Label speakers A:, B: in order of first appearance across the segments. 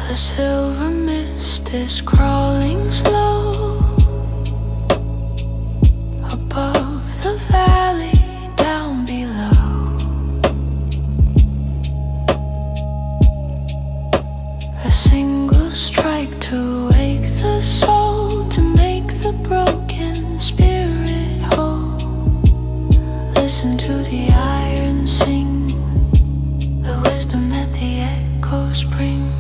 A: The silver mist is crawling slow above the valley down below. A single strike to wake the soul, to make the broken spirit whole. Listen to the iron sing, the wisdom that the echoes bring.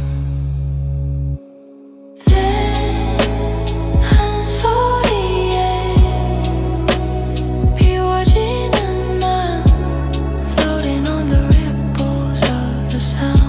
A: Sound